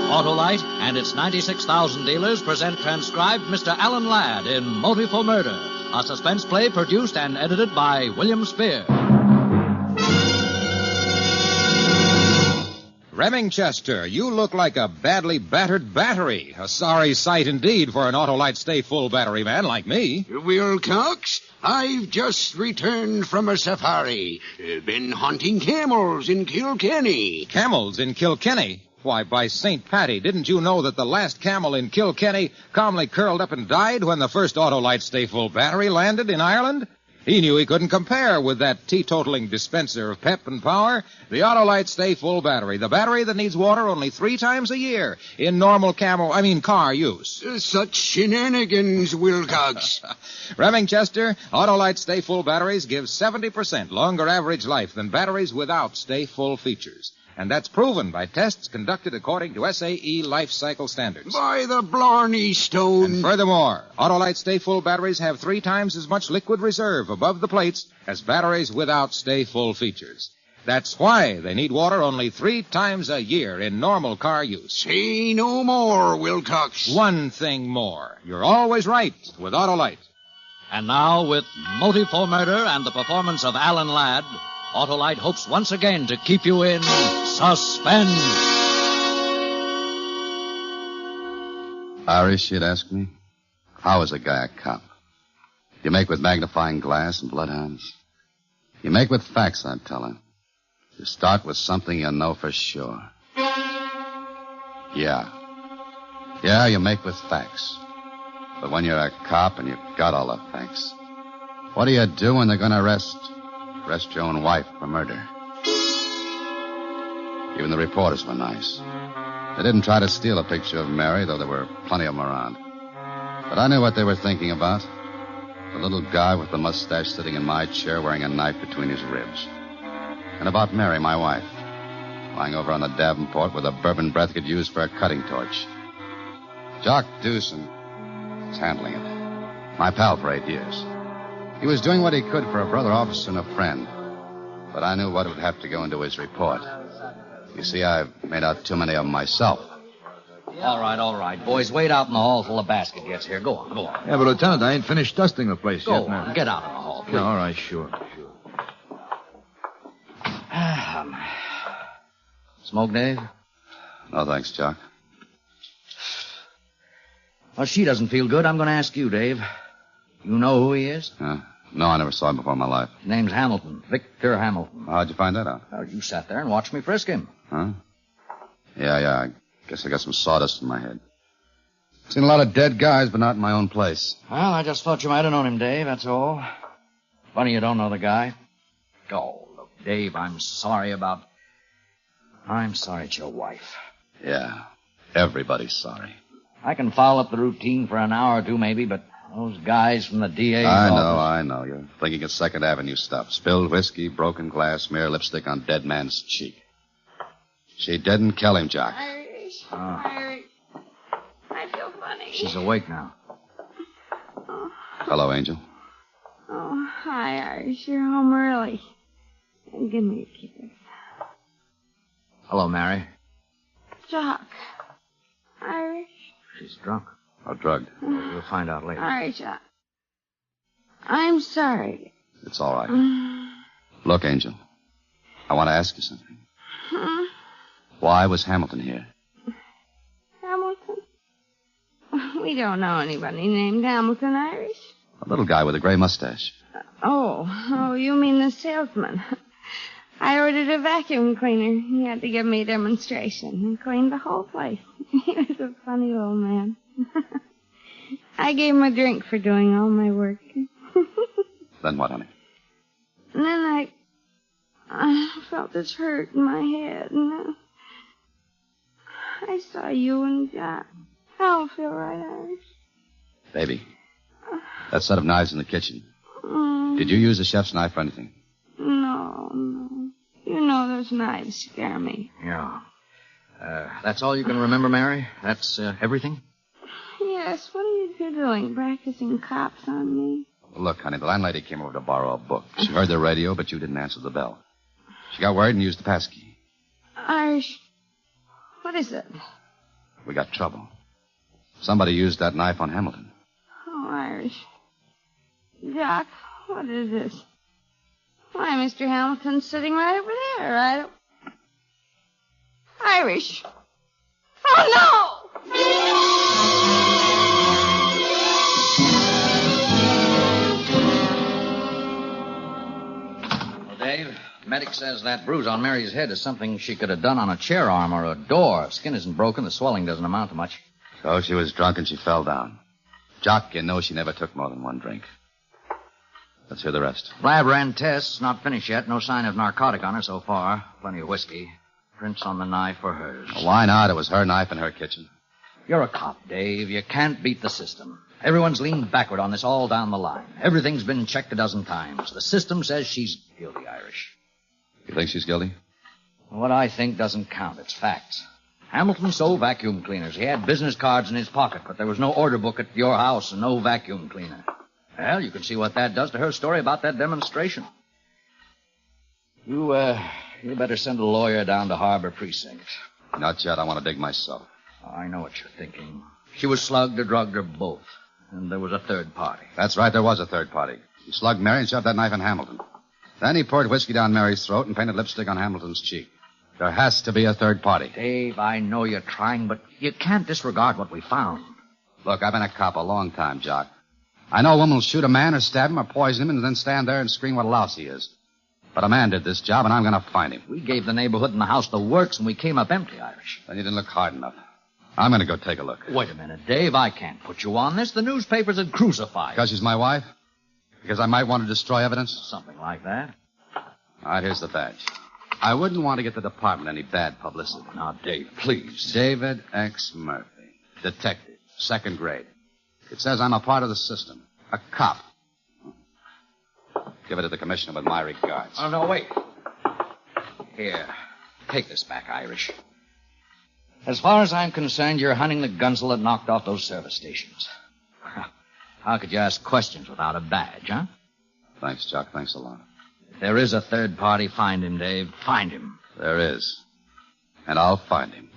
Autolite and its 96,000 dealers present transcribed Mr. Alan Ladd in Motive for Murder, a suspense play produced and edited by William Spear. Remingchester, you look like a badly battered battery. A sorry sight indeed for an Autolite stay-full battery man like me. Wilcox, I've just returned from a safari. Been hunting camels in Kilkenny. Camels in Kilkenny? Why, by St. Patty, didn't you know that the last camel in Kilkenny calmly curled up and died when the first Autolite stay-full battery landed in Ireland? He knew he couldn't compare with that teetotaling dispenser of pep and power, the Autolite Stay-Full battery, the battery that needs water only 3 times a year in normal car use. Such shenanigans, Wilcox. Remingchester, Autolite Stay-Full batteries give 70% longer average life than batteries without Stay-Full features. And that's proven by tests conducted according to SAE life cycle standards. By the Blarney Stone. And furthermore, Autolite Stay-Full batteries have 3 times as much liquid reserve above the plates as batteries without Stay-Full features. That's why they need water only 3 times a year in normal car use. Say no more, Wilcox. One thing more. You're always right with Autolite. And now, with Motive for Murder and the performance of Alan Ladd, Autolite hopes once again to keep you in suspense. Irish, you'd ask me? How is a guy a cop? You make with magnifying glass and bloodhounds? You make with facts, I'd tell her. You start with something you know for sure. Yeah, you make with facts. But when you're a cop and you've got all the facts, what do you do when they're going to arrest your own wife for murder? Even the reporters were nice. They didn't try to steal a picture of Mary, though there were plenty of them around. But I knew what they were thinking about. The little guy with the mustache sitting in my chair wearing a knife between his ribs. And about Mary, my wife, lying over on the Davenport with a bourbon breath could use for a cutting torch. Jock Dewson was handling it. My pal for 8 years. He was doing what he could for a brother officer and a friend. But I knew what would have to go into his report. You see, I've made out too many of them myself. All right. Boys, wait out in the hall till the basket gets here. Go on. Yeah, but, Lieutenant, I ain't finished dusting the place Go yet. on. Now. Get out in the hall, please. Yeah, all right, sure. Smoke, Dave? No, thanks, Jock. Well, she doesn't feel good. I'm going to ask you, Dave. You know who he is? No, I never saw him before in my life. His name's Hamilton. Victor Hamilton. How'd you find that out? Well, you sat there and watched me frisk him. Huh? Yeah. I guess I got some sawdust in my head. Seen a lot of dead guys, but not in my own place. Well, I just thought you might have known him, Dave, that's all. Funny you don't know the guy. Oh, look, Dave, I'm sorry it's your wife. Yeah, everybody's sorry. I can follow up the routine for an hour or two, maybe, but those guys from the DA's office... I know. You're thinking of 2nd Avenue stuff. Spilled whiskey, broken glass, smear lipstick on dead man's cheek. She didn't kill him, Jock. Irish. Oh. I feel funny. She's awake now. Oh. Hello, Angel. Oh, hi, Irish. You're home early. And give me a kiss. Hello, Mary. Jock. Irish. She's drunk. Or drugged. We'll find out later. Irish, I'm sorry. It's all right. Look, Angel, I want to ask you something. Huh? Why was Hamilton here? Hamilton? We don't know anybody named Hamilton, Irish. A little guy with a gray mustache. Oh, you mean the salesman. I ordered a vacuum cleaner. He had to give me a demonstration and cleaned the whole place. He was a funny little man. I gave him a drink for doing all my work. Then what, honey? And then I felt this hurt in my head, and I saw you and Jack. I don't feel right, Irish. Baby, that set of knives in the kitchen. Did you use the chef's knife for anything? No. You know those knives scare me. Yeah. That's all you can remember, Mary? That's everything? Yes, what are you doing, practicing cops on me? Look, honey, the landlady came over to borrow a book. She heard the radio, but you didn't answer the bell. She got worried and used the passkey. Irish, what is it? We got trouble. Somebody used that knife on Hamilton. Oh, Irish. Doc, what is this? Why, Mr. Hamilton's sitting right over there. Irish. Oh, no! Well, Dave, medic says that bruise on Mary's head is something she could have done on a chair arm or a door. Skin isn't broken. The swelling doesn't amount to much. So she was drunk and she fell down. Jock, you know she never took more than one drink. Let's hear the rest. Lab ran tests. Not finished yet. No sign of narcotic on her so far. Plenty of whiskey. Prints on the knife were hers. Well, why not? It was her knife in her kitchen. You're a cop, Dave. You can't beat the system. Everyone's leaned backward on this all down the line. Everything's been checked a dozen times. The system says she's guilty, Irish. You think she's guilty? What I think doesn't count. It's facts. Hamilton sold vacuum cleaners. He had business cards in his pocket, but there was no order book at your house and no vacuum cleaner. Well, you can see what that does to her story about that demonstration. You better send a lawyer down to Harbor Precinct. Not yet. I want to dig myself. I know what you're thinking. She was slugged or drugged or both. And there was a third party. That's right, there was a third party. He slugged Mary and shoved that knife in Hamilton. Then he poured whiskey down Mary's throat and painted lipstick on Hamilton's cheek. There has to be a third party. Dave, I know you're trying, but you can't disregard what we found. Look, I've been a cop a long time, Jock. I know a woman will shoot a man or stab him or poison him and then stand there and scream what a louse he is. But a man did this job, and I'm going to find him. We gave the neighborhood and the house the works, and we came up empty, Irish. Then you didn't look hard enough. I'm going to go take a look. Wait a minute, Dave. I can't put you on this. The newspapers would crucify you. Because she's my wife? Because I might want to destroy evidence? Something like that. All right, here's the badge. I wouldn't want to get the department any bad publicity. Now, Dave, please. David X. Murphy. Detective. Second grade. It says I'm a part of the system. A cop. Give it to the commissioner with my regards. Oh, no, wait. Here. Take this back, Irish. As far as I'm concerned, you're hunting the gunsel that knocked off those service stations. How could you ask questions without a badge, huh? Thanks, Jock. Thanks a lot. If there is a third party, find him, Dave. Find him. There is. And I'll find him.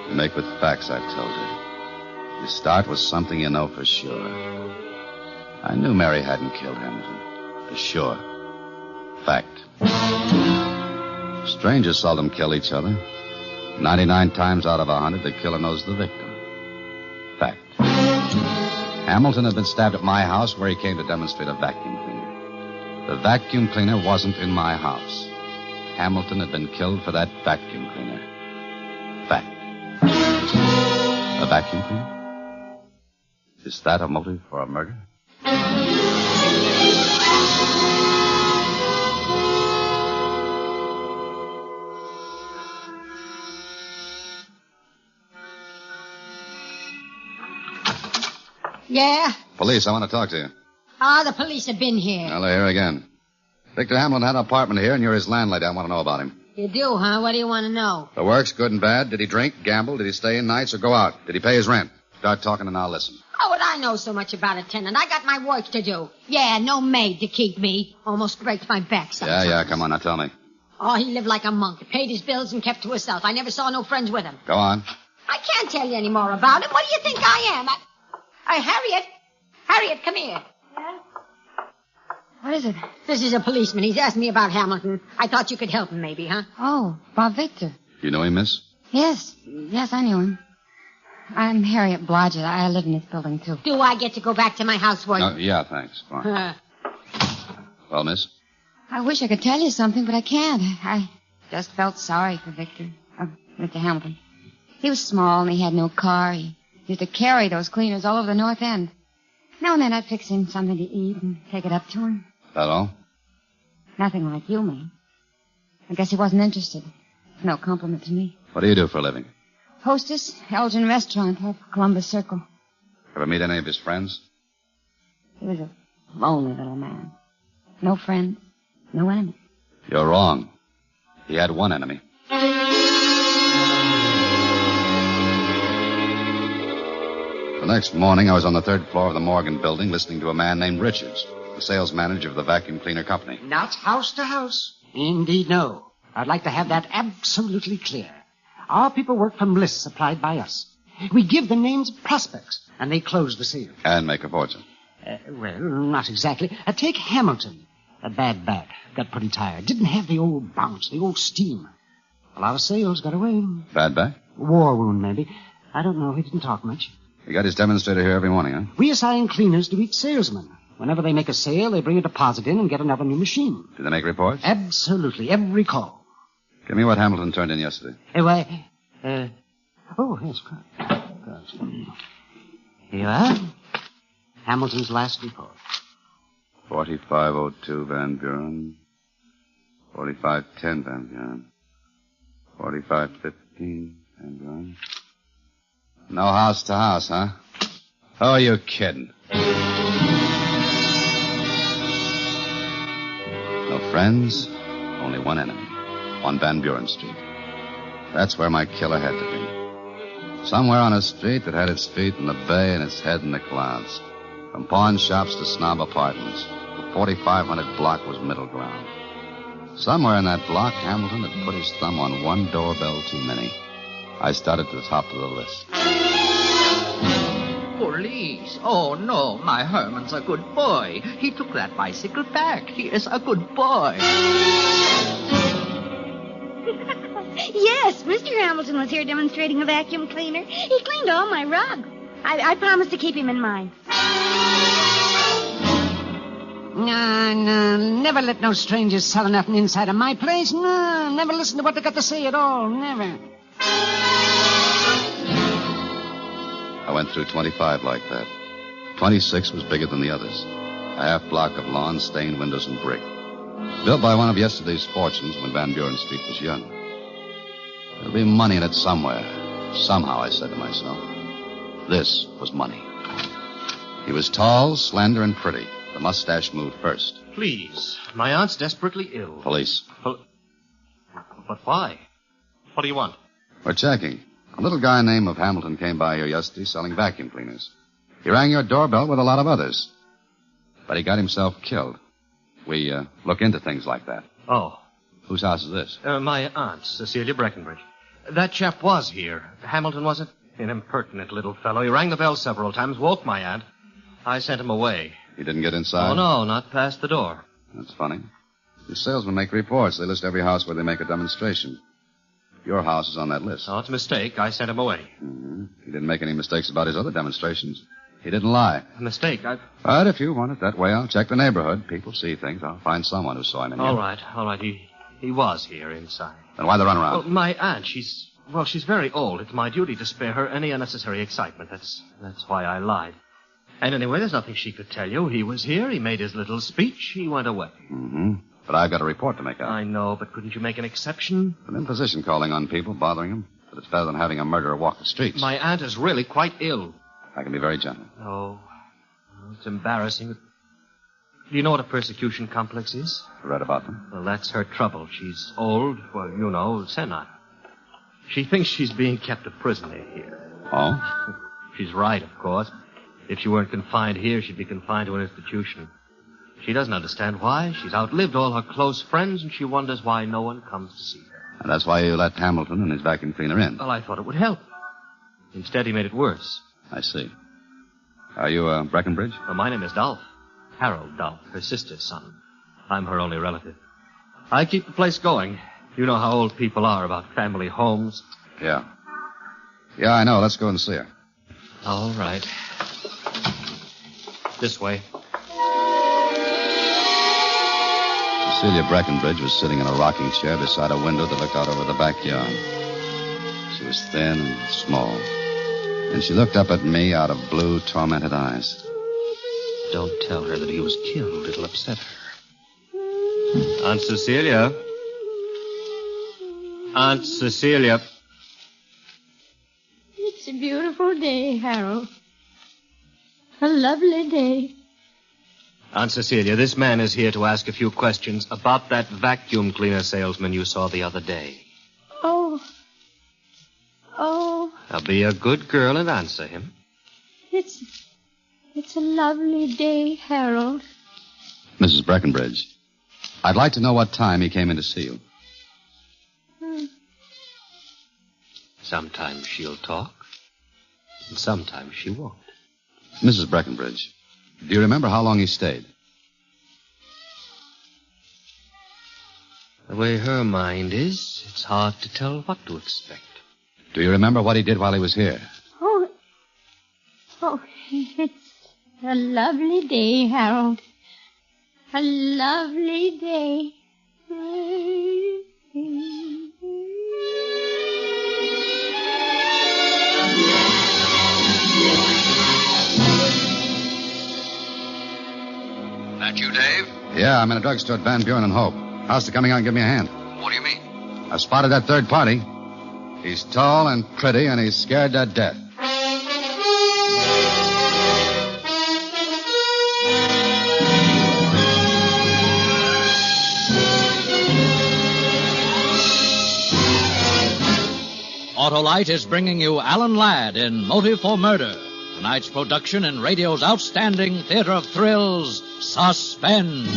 You make with facts, I told you. You start with something you know for sure. I knew Mary hadn't killed Hamilton. For sure. Fact. Strangers seldom kill each other. 99 times out of 100, the killer knows the victim. Fact. Hamilton had been stabbed at my house where he came to demonstrate a vacuum cleaner. The vacuum cleaner wasn't in my house. Hamilton had been killed for that vacuum cleaner. Fact. A vacuum cleaner? Is that a motive for a murder? Yeah? Police, I want to talk to you. Ah, the police have been here. Well, they're here again. Victor Hamilton had an apartment here, and you're his landlady. I want to know about him. You do, huh? What do you want to know? The works, good and bad. Did he drink, gamble? Did he stay in nights or go out? Did he pay his rent? Start talking and I'll listen. How would I know so much about a tenant? I got my work to do. Yeah, no maid to keep me. Almost breaks my back sometimes. Yeah, come on, now tell me. Oh, he lived like a monk. Paid his bills and kept to himself. I never saw no friends with him. Go on. I can't tell you any more about him. What do you think I am? Harriet. Harriet, come here. Yeah? What is it? This is a policeman. He's asked me about Hamilton. I thought you could help him maybe, huh? Oh, Bob Victor. You know him, miss? Yes, I knew him. I'm Harriet Blodgett. I live in this building, too. Do I get to go back to my housework? Yeah, thanks. Go on. Well, miss? I wish I could tell you something, but I can't. I just felt sorry for Victor. Mr. Hamilton. He was small and he had no car. He used to carry those cleaners all over the North End. Now and then I'd fix him something to eat and take it up to him. That all? Nothing like you, man. I guess he wasn't interested. No compliment to me. What do you do for a living? Hostess, Elgin Restaurant off Columbus Circle. Ever meet any of his friends? He was a lonely little man. No friends, no enemies. You're wrong. He had one enemy. The next morning, I was on the third floor of the Morgan building listening to a man named Richards. the sales manager of the vacuum cleaner company. Not house to house. Indeed, no. I'd like to have that absolutely clear. Our people work from lists supplied by us. We give them names of prospects, and they close the sale. And make a fortune. Well, not exactly. Take Hamilton. A bad bat. Got pretty tired. Didn't have the old bounce, the old steam. A lot of sales got away. Bad back? War wound, maybe. I don't know. He didn't talk much. He got his demonstrator here every morning, huh? We assign cleaners to each salesman. Whenever they make a sale, they bring a deposit in and get another new machine. Do they make reports? Absolutely. Every call. Give me what Hamilton turned in yesterday. Oh, yes. Here you are. Hamilton's last report. 4502 Van Buren. 4510 Van Buren. 4515 Van Buren. No house to house, huh? Oh, are you kidding? No friends, only one enemy. On Van Buren Street. That's where my killer had to be. Somewhere on a street that had its feet in the bay and its head in the clouds. From pawn shops to snob apartments, the 4500 block was middle ground. Somewhere in that block, Hamilton had put his thumb on one doorbell too many. I started to the top of the list. Police. Oh, no, my Herman's a good boy. He took that bicycle back. He is a good boy. Yes, Mr. Hamilton was here demonstrating a vacuum cleaner. He cleaned all my rugs. I promised to keep him in mind. No, never let no strangers sell nothing inside of my place. No, never listen to what they got to say at all. Never. I went through 25 like that. 26 was bigger than the others. A half block of lawn, stained windows, and brick. Built by one of yesterday's fortunes when Van Buren Street was young. There'll be money in it somewhere. Somehow, I said to myself. This was money. He was tall, slender, and pretty. The mustache moved first. Please. My aunt's desperately ill. Police. But why? What do you want? We're checking. A little guy named of Hamilton came by here yesterday selling vacuum cleaners. He rang your doorbell with a lot of others. But he got himself killed. We look into things like that. Oh. Whose house is this? My aunt, Cecilia Breckenbridge. That chap was here. Hamilton, was it? An impertinent little fellow. He rang the bell several times, woke my aunt. I sent him away. He didn't get inside? Oh, no, not past the door. That's funny. The salesmen make reports. They list every house where they make a demonstration. Your house is on that list. Oh, it's a mistake. I sent him away. Mm-hmm. He didn't make any mistakes about his other demonstrations. He didn't lie. A mistake? But if you want it that way, I'll check the neighborhood. People see things. I'll find someone who saw him in here. All right. He was here inside. Then why the runaround? Well, my aunt, she's very old. It's my duty to spare her any unnecessary excitement. That's why I lied. And anyway, there's nothing she could tell you. He was here. He made his little speech. He went away. Mm-hmm. But I've got a report to make out. I know, but couldn't you make an exception? An imposition calling on people, bothering them. But it's better than having a murderer walk the streets. My aunt is really quite ill. I can be very gentle. Oh, it's embarrassing. Do you know what a persecution complex is? I read about them. Well, that's her trouble. She's old. Well, you know, senile. She thinks she's being kept a prisoner here. Oh? She's right, of course. If she weren't confined here, she'd be confined to an institution. She doesn't understand why. She's outlived all her close friends, and she wonders why no one comes to see her. And that's why you let Hamilton and his vacuum cleaner in. Well, I thought it would help. Instead, he made it worse. I see. Are you, Breckenbridge? Well, my name is Dolph. Harold Dolph, her sister's son. I'm her only relative. I keep the place going. You know how old people are about family homes. Yeah. Yeah, I know. Let's go and see her. All right. This way. Cecilia Breckenbridge was sitting in a rocking chair beside a window that looked out over the backyard. She was thin and small. And she looked up at me out of blue, tormented eyes. Don't tell her that he was killed. It'll upset her. Aunt Cecilia. Aunt Cecilia. It's a beautiful day, Harold. A lovely day. Aunt Cecilia, this man is here to ask a few questions about that vacuum cleaner salesman you saw the other day. Oh. Now be a good girl and answer him. It's a lovely day, Harold. Mrs. Breckenbridge, I'd like to know what time he came in to see you. Sometimes she'll talk, and sometimes she won't. Mrs. Breckenbridge, do you remember how long he stayed? The way her mind is, it's hard to tell what to expect. Do you remember what he did while he was here? Oh, it's a lovely day, Harold. A lovely day. That you, Dave? Yeah, I'm in a drugstore at Van Buren and Hope. How's it coming on? Give me a hand. What do you mean? I spotted that third party. He's tall and pretty, and he's scared to death. Autolite is bringing you Alan Ladd in Motive for Murder. Tonight's production in radio's outstanding theater of thrills, Suspense.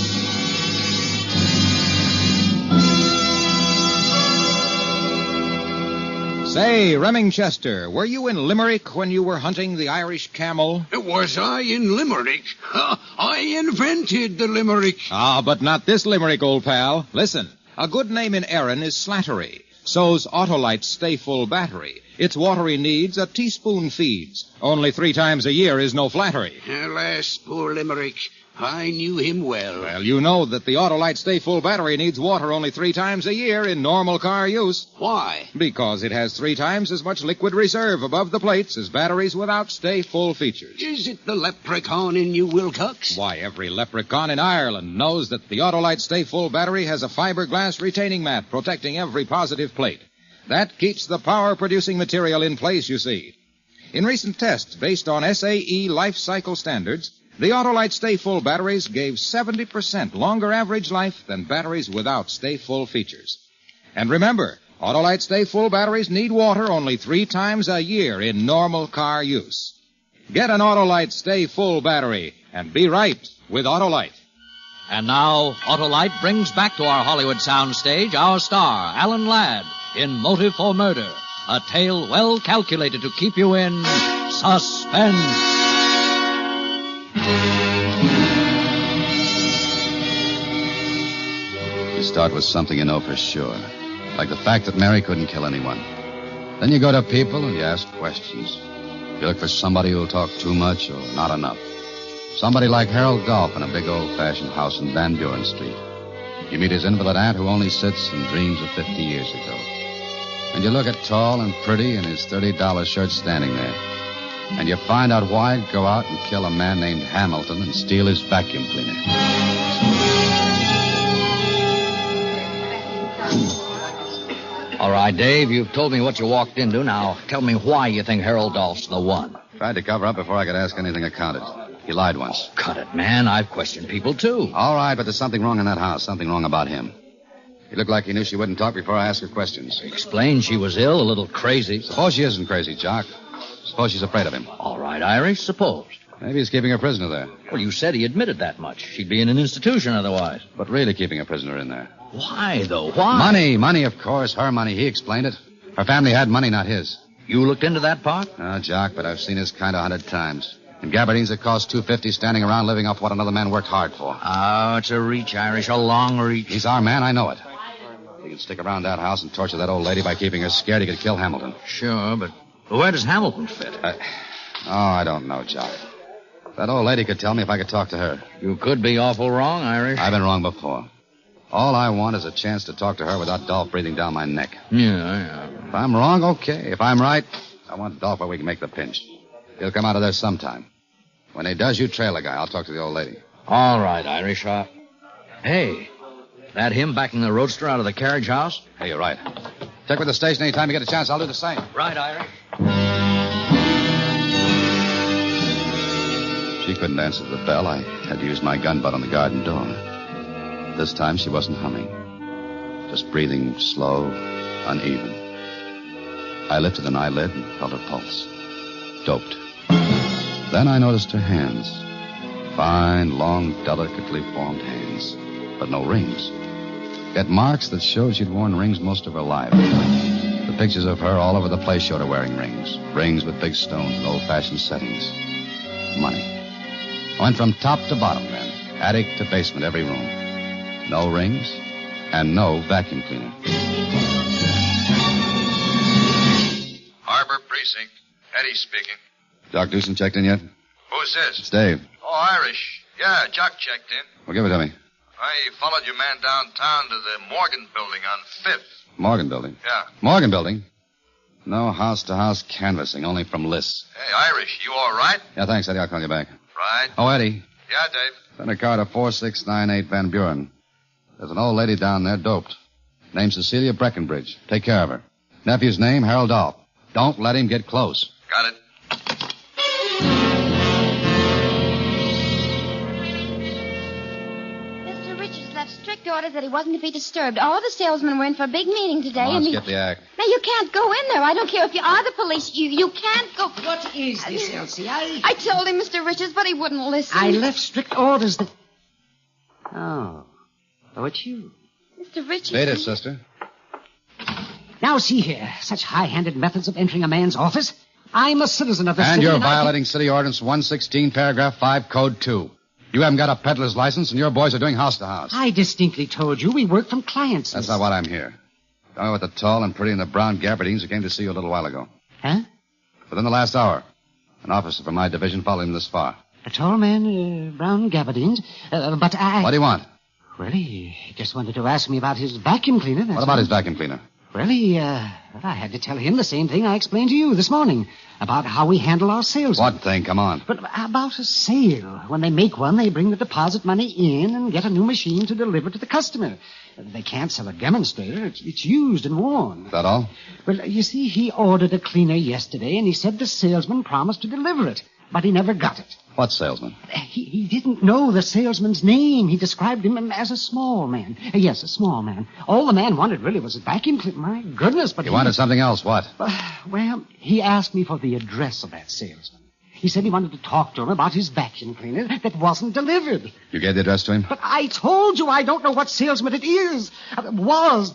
Say, Remingchester, were you in Limerick when you were hunting the Irish camel? Was I in Limerick? I invented the Limerick. Ah, but not this Limerick, old pal. Listen, a good name in Erin is Slattery. So's Autolite's Stay Full Battery. Its watery needs a teaspoon feeds. Only 3 times a year is no flattery. Alas, poor Limerick. I knew him well. Well, you know that the Autolite Stay Full Battery needs water only 3 times a year in normal car use. Why? Because it has 3 times as much liquid reserve above the plates as batteries without Stay Full features. Is it the leprechaun in New Wilcox? Why, every leprechaun in Ireland knows that the Autolite Stay Full Battery has a fiberglass retaining mat protecting every positive plate. That keeps the power-producing material in place, you see. In recent tests based on SAE life cycle standards, the Autolite Stay Full batteries gave 70% longer average life than batteries without Stay Full features. And remember, Autolite Stay Full batteries need water only 3 times a year in normal car use. Get an Autolite Stay Full battery and be right with Autolite. And now, Autolite brings back to our Hollywood soundstage our star, Alan Ladd, in Motive for Murder, a tale well calculated to keep you in suspense. You start with something you know for sure, like the fact that Mary couldn't kill anyone. Then you go to people and you ask questions. You look for somebody who'll talk too much or not enough. Somebody like Harold Dolph in a big old-fashioned house in Van Buren Street. You meet his invalid aunt who only sits and dreams of 50 years ago. And you look at tall and pretty in his $30 shirt standing there. And you find out why he'd go out and kill a man named Hamilton and steal his vacuum cleaner. All right, Dave, you've told me what you walked into. Now, tell me why you think Harold Dolph's the one. Tried to cover up before I could ask anything accounted. He lied once. Cut it, man. I've questioned people, too. All right, but there's something wrong in that house. Something wrong about him. He looked like he knew she wouldn't talk before I asked her questions. Explained she was ill, a little crazy. Suppose she isn't crazy, Jock. Suppose she's afraid of him. All right, Irish, suppose. Maybe he's keeping her prisoner there. Well, you said he admitted that much. She'd be in an institution otherwise. But really keeping a prisoner in there. Why, though? Why? Money, of course. Her money. He explained it. Her family had money, not his. You looked into that part? No, Jock, but I've seen his kind 100 times. In gabardines that cost $250 standing around living off what another man worked hard for. Oh, it's a reach, Irish, a long reach. He's our man, I know it. He can stick around that house and torture that old lady by keeping her scared he could kill Hamilton. Sure, but where does Hamilton fit? I don't know, Jock. That old lady could tell me if I could talk to her. You could be awful wrong, Irish. I've been wrong before. All I want is a chance to talk to her without Dolph breathing down my neck. Yeah. If I'm wrong, okay. If I'm right, I want Dolph where we can make the pinch. He'll come out of there sometime. When he does, you trail the guy. I'll talk to the old lady. All right, Irish. Hey, that him backing the roadster out of the carriage house? Hey, you're right. Check with the station anytime you get a chance. I'll do the same. Right, Irish. She couldn't answer the bell. I had to use my gun butt on the garden door. This time she wasn't humming. Just breathing slow, uneven. I lifted an eyelid and felt her pulse. Doped. Then I noticed her hands. Fine, long, delicately formed hands. But no rings. Yet marks that showed she'd worn rings most of her life. The pictures of her all over the place showed her wearing rings. Rings with big stones and old-fashioned settings. Money. I went from top to bottom then. Attic to basement, every room. No rings and no vacuum cleaner. Harbor Precinct. Eddie speaking. Doc Dewson checked in yet? Who's this? It's Dave. Oh, Irish. Yeah, Jock checked in. Well, give it to me. I followed your man downtown to the Morgan building on 5th. Morgan building? Yeah. Morgan building? No house-to-house canvassing, only from lists. Hey, Irish, you all right? Yeah, thanks, Eddie. I'll call you back. Right. Oh, Eddie. Yeah, Dave. Send a car to 4698 Van Buren. There's an old lady down there, doped. Name's Cecilia Breckenbridge. Take care of her. Nephew's name, Harold Dolph. Don't let him get close. Got it. Mr. Richards left strict orders that he wasn't to be disturbed. All the salesmen were in for a big meeting today. Come on, and let's get the act. Now, you can't go in there. I don't care if you are the police. You can't go. What is this, Elsie? I told him, Mr. Richards, but he wouldn't listen. I left strict orders that... Oh, it's you. Mr. Richards. Beat it, sister. Now, see here. Such high-handed methods of entering a man's office. I'm a citizen of the city. And you're violating City Ordinance 116, Paragraph 5, Code 2. You haven't got a peddler's license, and your boys are doing house-to-house. I distinctly told you we work from clients. That's not what I'm here. Going with the tall and pretty in the brown gabardines who came to see you a little while ago. Huh? Within the last hour, an officer from my division followed him this far. A tall man, brown gabardines. But I... What do you want? Well, he just wanted to ask me about his vacuum cleaner. What about his vacuum cleaner? Well, I had to tell him the same thing I explained to you this morning about how we handle our sales. What thing? Come on. But about a sale. When they make one, they bring the deposit money in and get a new machine to deliver to the customer. They can't sell a demonstrator. It's used and worn. Is that all? Well, you see, he ordered a cleaner yesterday, and he said the salesman promised to deliver it, but he never got it. What salesman? He didn't know the salesman's name. He described him as a small man. Yes, a small man. All the man wanted really was a vacuum cleaner. My goodness, but he wanted something else. What? Well, he asked me for the address of that salesman. He said he wanted to talk to him about his vacuum cleaner that wasn't delivered. You gave the address to him? But I told you I don't know what salesman it is. Was.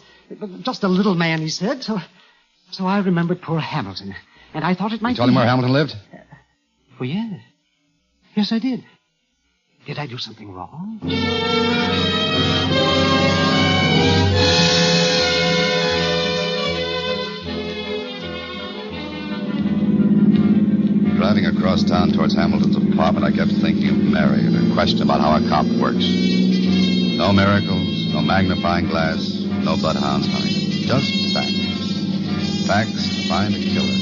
Just a little man, he said. So I remembered poor Hamilton. And I thought it might be... You told him where Hamilton lived? Oh, yes. Yes, I did. Did I do something wrong? Driving across town towards Hamilton's apartment, I kept thinking of Mary and her question about how a cop works. No miracles, no magnifying glass, no bloodhounds hunting. Just facts. Facts to find a killer.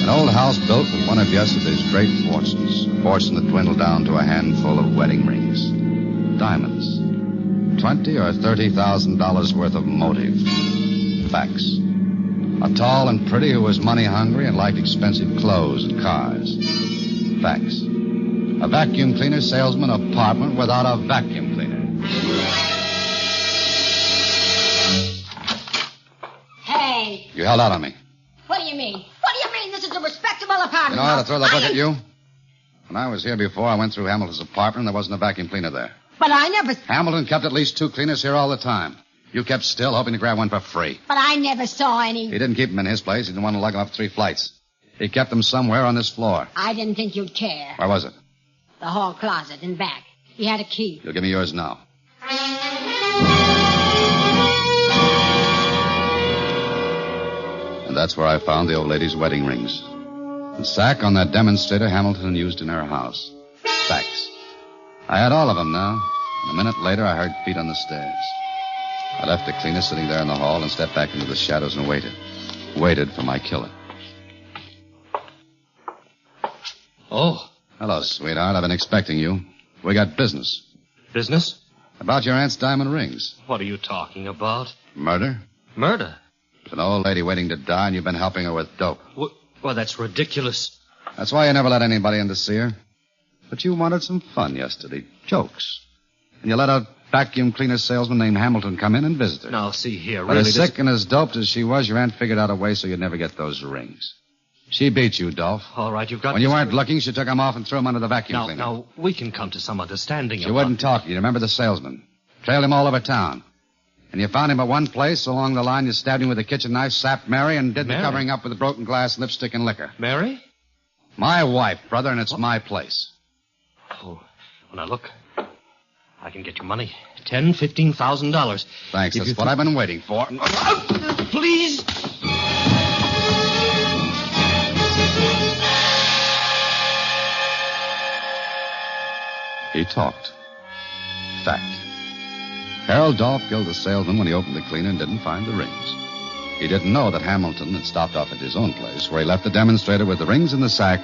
An old house built with one of yesterday's great fortunes. A fortune that dwindled down to a handful of wedding rings. Diamonds. $20,000 or $30,000 worth of motive. Facts. A tall and pretty who was money hungry and liked expensive clothes and cars. Facts. A vacuum cleaner salesman apartment without a vacuum cleaner. Hey. You held out on me. What do you mean? What do you mean this is a respectable apartment? You know how to throw the book at you? When I was here before, I went through Hamilton's apartment and there wasn't a vacuum cleaner there. But I never... Hamilton kept at least 2 cleaners here all the time. You kept still, hoping to grab one for free. But I never saw any... He didn't keep them in his place. He didn't want to lug them up 3 flights. He kept them somewhere on this floor. I didn't think you'd care. Where was it? The hall closet in back. He had a key. You'll give me yours now. And that's where I found the old lady's wedding rings. The sack on that demonstrator Hamilton used in her house. Facts. I had all of them now. And a minute later, I heard feet on the stairs. I left the cleaner sitting there in the hall and stepped back into the shadows and waited. Waited for my killer. Oh. Hello, sweetheart. I've been expecting you. We got business. Business? About your aunt's diamond rings. What are you talking about? Murder? Murder? There's an old lady waiting to die, and you've been helping her with dope. Well, that's ridiculous. That's why you never let anybody in to see her. But you wanted some fun yesterday. Jokes. And you let a vacuum cleaner salesman named Hamilton come in and visit her. Now, see here, But really... as sick and as doped as she was, your aunt figured out a way so you'd never get those rings. She beat you, Dolph. All right, you've got... When you weren't looking, she took him off and threw him under the vacuum cleaner. Now, we can come to some understanding. She wouldn't talk to you. Remember the salesman? Trailed him all over town. And you found him at one place. Along the line, you stabbed him with a kitchen knife, sapped Mary, and did the covering up with the broken glass, lipstick, and liquor. Mary? My wife, brother, and it's my place. Oh, well, now, look. I can get you money. $10,000, $15,000. Thanks. That's what I've been waiting for. Please. He talked. Fact. Harold Dolph killed the salesman when he opened the cleaner and didn't find the rings. He didn't know that Hamilton had stopped off at his own place, where he left the demonstrator with the rings in the sack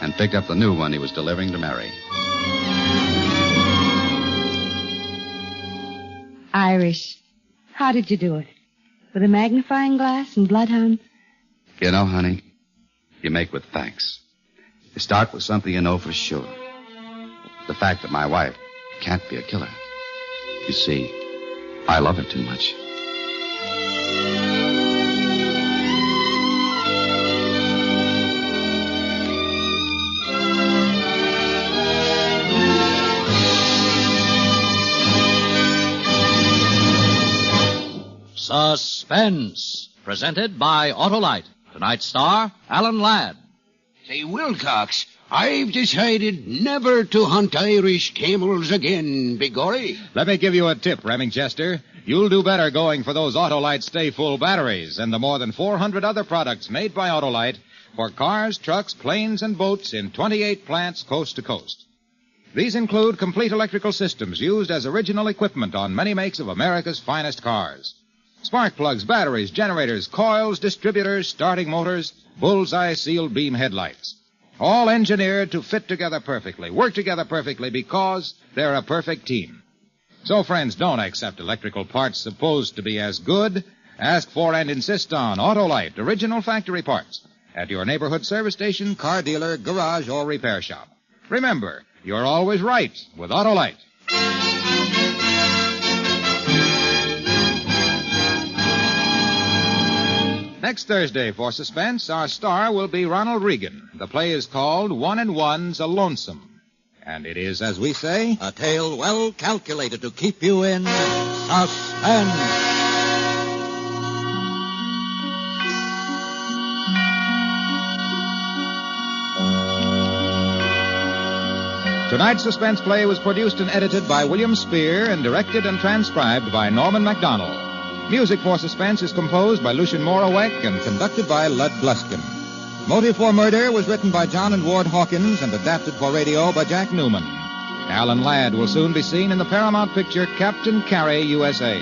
and picked up the new one he was delivering to Mary. Irish, how did you do it? With a magnifying glass and bloodhound? You know, honey, you make with facts. You start with something you know for sure. The fact that my wife can't be a killer. You see, I love her too much. Suspense, presented by Autolite. Tonight's star, Alan Ladd. Say, Wilcox, I've decided never to hunt Irish camels again, Biggory. Let me give you a tip, Remingchester. You'll do better going for those Autolite Stay Full batteries and the more than 400 other products made by Autolite for cars, trucks, planes, and boats in 28 plants coast to coast. These include complete electrical systems used as original equipment on many makes of America's finest cars. Spark plugs, batteries, generators, coils, distributors, starting motors, bullseye sealed beam headlights. All engineered to fit together perfectly, work together perfectly because they're a perfect team. So, friends, don't accept electrical parts supposed to be as good. Ask for and insist on Autolite, original factory parts, at your neighborhood service station, car dealer, garage, or repair shop. Remember, you're always right with Autolite. Next Thursday for Suspense, our star will be Ronald Reagan. The play is called One and One's a Lonesome. And it is, as we say, a tale well calculated to keep you in suspense. Tonight's Suspense play was produced and edited by William Spear and directed and transcribed by Norman MacDonald. Music for Suspense is composed by Lucien Morawek and conducted by Lud Gluskin. Motive for Murder was written by John and Ward Hawkins and adapted for radio by Jack Newman. Alan Ladd will soon be seen in the Paramount picture Captain Carey, USA.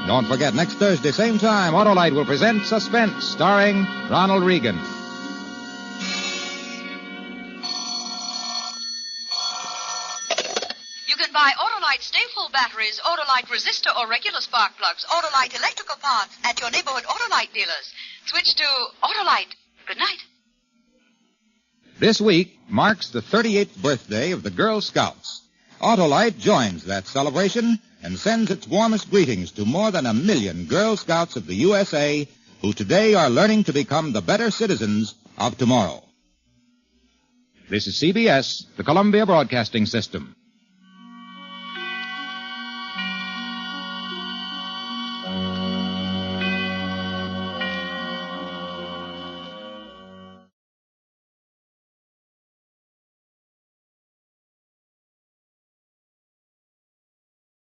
Don't forget, next Thursday, same time, Autolite will present Suspense, starring Ronald Reagan. Buy Autolite Stay Full batteries, Autolite resistor or regular spark plugs, Autolite electrical parts at your neighborhood Autolite dealers. Switch to Autolite. Good night. This week marks the 38th birthday of the Girl Scouts. Autolite joins that celebration and sends its warmest greetings to more than 1 million Girl Scouts of the USA who today are learning to become the better citizens of tomorrow. This is CBS, the Columbia Broadcasting System.